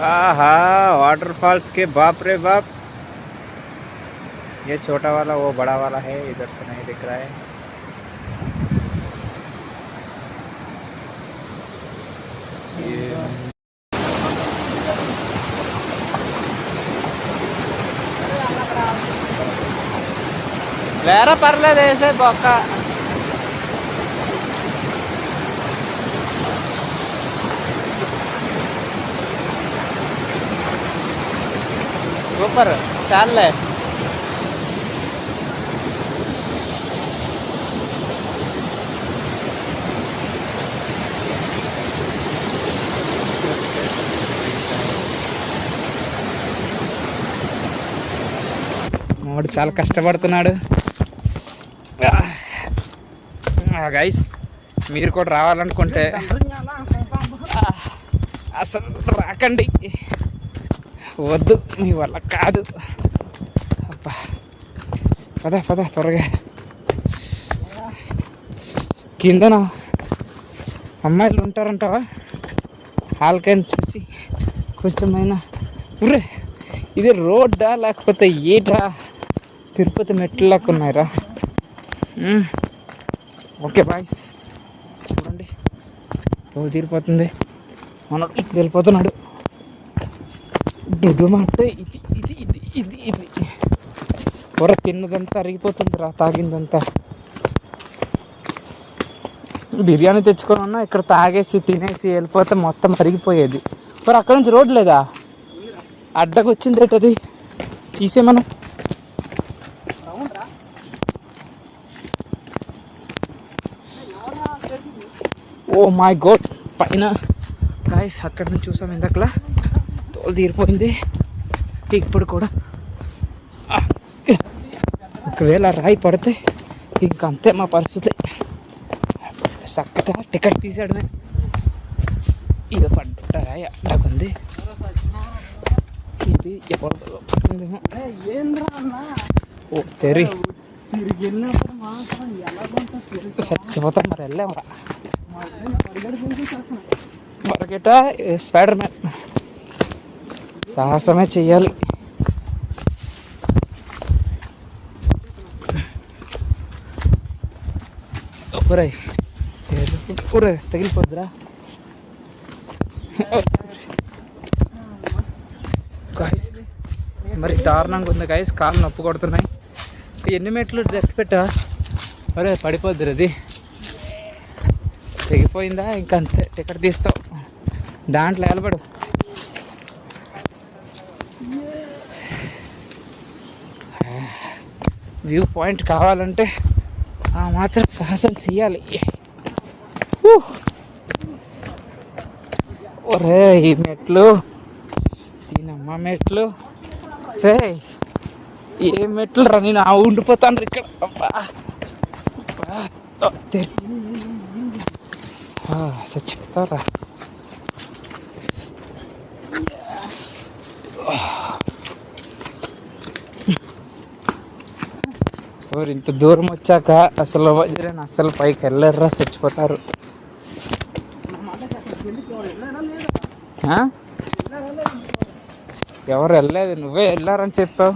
आहा वाटरफॉल्स के बाप रे बाप। ये छोटा वाला वो बड़ा वाला है, इधर से नहीं दिख रहा है। ये వేరే పర్లేదు వేసే బొక్క. సూపర్ చాలే. వాడు చాలా కష్టపడుతున్నాడు గైస్. మీరు కూడా రావాలనుకుంటే అసలు రాకండి, వద్దు, మీ వల్ల కాదు. అబ్బా పద పద త్వరగా. కిందన అమ్మాయిలు ఉంటారంటావా? హాల్కైనా చూసి కొంచెమైనా ఉర్రే, ఇది రోడ్డా లేకపోతే ఏటా? తిరుపతి మెట్లు లెక్క ఉన్నాయిరా. ఓకే బాయ్స్, చూడండి తోలు తీరిపోతుంది, మన వెళ్ళిపోతున్నాడు. అంటే ఇది ఇది ఇది ఇది ఇది కూర తిన్నదంతా అరిగిపోతుందిరా, తాగిందంతా. బిర్యానీ తెచ్చుకోనన్నా ఇక్కడ తాగేసి తినేసి వెళ్ళిపోతే మొత్తం అరిగిపోయేది. మరి అక్కడ నుంచి రోడ్ లేదా? అడ్డకు వచ్చింది ఏంటది, తీసేమనం. ఓ మై గాడ్, పైన గాయ్స్ అక్కడ నుంచి చూసాం ఇందాకలా, తోలు తీరిపోయింది. ఇప్పుడు కూడా ఒకవేళ రాయి పడితే ఇంకంతే మా పరిస్థితి. చక్కగా టికెట్ తీసాడమే. ఇది పడ్డ రాయి అడ్డకుంది. ఇది ఎవరు ఓ తెరి చచ్చిపోతాం. మరి వెళ్ళామరా మరకెట స్పైడర్ మ్యాన్ సాహసమే చెయ్యాలి. ఊరే ఊరే తగిలిపోద్దురా. గాయస్ మరి దారుణంగా ఉంది గాయస్, కాళ్ళు నొప్పి కొడుతున్నాయి. ఎన్ని మెట్లు దక్కి పెట్టా? అరే పడిపోద్దురు, అది తెగిపోయిందా ఇంకంతే. టికెట్ తీస్తావు, దాంట్లో నిలబడు. వ్యూ పాయింట్ కావాలంటే ఆ మాత్రం సాహసం చెయ్యాలి. ఒరే ఈ మెట్లు, దీనమ్మ మెట్లు రే, ఏ మెట్లు రా, నేను ఉండిపోతాను ఇక్కడ. చచ్చిపోతారా. ఇంత దూరం వచ్చాక అసలు అసలు పైకి వెళ్ళర్రా, చచ్చిపోతారు. ఎవరు వెళ్ళలేదు, నువ్వే వెళ్ళారని చెప్పావు.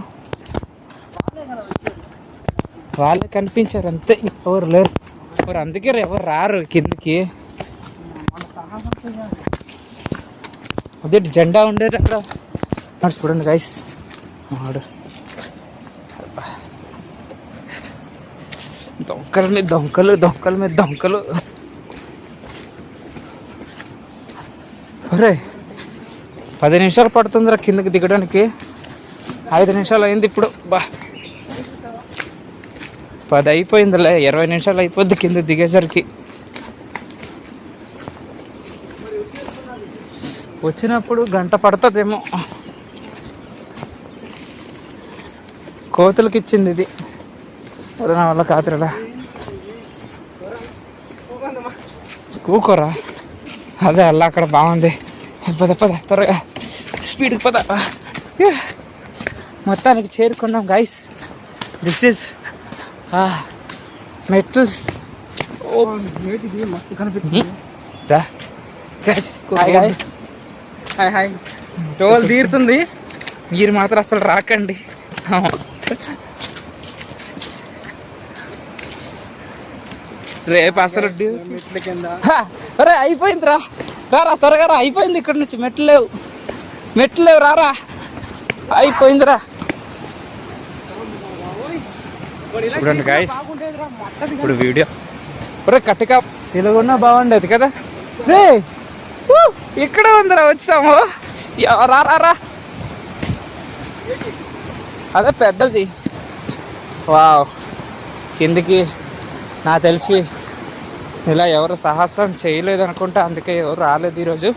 వాళ్ళే కనిపించారు అంతే, ఎవరు లేరు. ఎవరు అందుకే ఎవరు రారు కిందికి. అదే జెండా ఉండేది అక్కడ. చూడండి గైస్, వాడు దొంకల మీద దొంకలు, దొంకల మీద దొంకలు. ఒరే 10 నిమిషాలు పడుతుందిరా కిందకి దిగడానికి. 5 నిమిషాలు అయింది ఇప్పుడు. బా 10 అయిపోయిందిలే, 20 నిమిషాలు అయిపోద్ది కింద దిగేసరికి. వచ్చినప్పుడు గంట పడుతుందేమో. కోతులకి ఇచ్చింది ఇది, నా వల్ల కాదురా. కూకోరా, అదే అలా అక్కడ బాగుంది. పద పద త్వరగా, స్పీడ్కి పద. మొత్తానికి చేరుకున్నాం guys. This is metals. Oh మస్తు కనిపిస్తుంది. Hi guys, hi hi. తోలు తీరుతుంది, మీరు మాత్రం అసలు రాకండి. రేపు అసలు అరే అయిపోయింది, రారా త్వరగా రా, అయిపోయింది. ఇక్కడ నుంచి మెట్లు లేవు, రారా, అయిపోయిందిరా. చూడండి గాయ్స్, ఇప్పుడు వీడియో కట్టిగా తెలుగున్నా బాగుండేది కదా. రే ఇక్కడ ఉందిరా, వచ్చాము. రా, అదే పెద్దది. వావ్, కిందికి నాకు తెలిసి ఇలా ఎవరు సాహసం చేయలేదు అనుకుంటా, అందుకే ఎవరు రాలేదు ఈరోజు.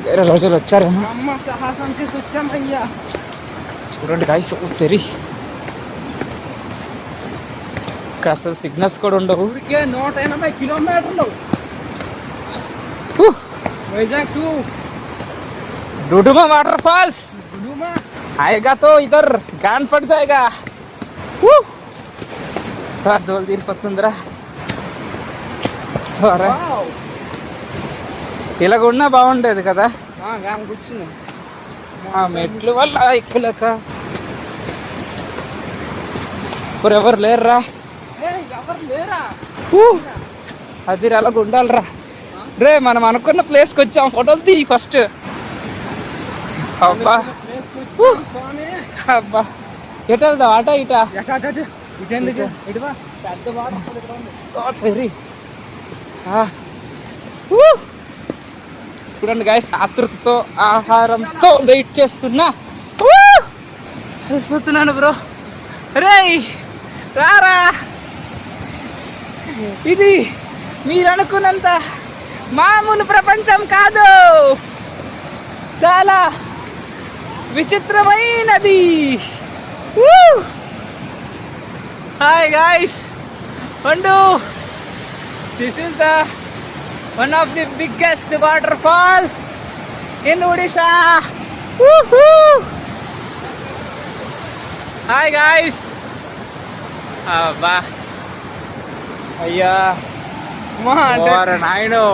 వేరే రోజులు వచ్చారేమో. సాహసం చేసి వచ్చామయ్యా. చూడండి గాయ్స్, తెరి అసలు సిగ్నల్స్ కూడా ఉండవు. 180 కిలోమీటర్లు వైజాగ్ టు डुडुमा वाटरफॉल्स। आएगा तो इधर गान पड़ जाएगा। దోలు తీరిపోతుందిరా. ఇలాగ ఉన్నా బాగుండేది కదా. ఆ మెట్లు వల్ల ఎక్కులేక ఇప్పుడు ఎవరు లేరురా. అది అలాగ ఉండాలిరా. రే మనం అనుకున్న ప్లేస్కి వచ్చాం, ఫోటోలు తీ ఫస్ట్. అబ్బా అబ్బా, ఎటు వెళ్దాం? అటా ఇటా? చూడండి గాయస్, ఆతృతతో ఆహారంతో వెయిట్ చేస్తున్నా. చూస్తున్నాను బ్రో. రే రారా, ఇది మీరు అనుకున్నంత మామూలు ప్రపంచం కాదు, చాలా విచిత్రమైనది. Hi guys, this is the one of the biggest waterfall in Odisha. Hi guys. అబ్బా అయ్యా నాయనో,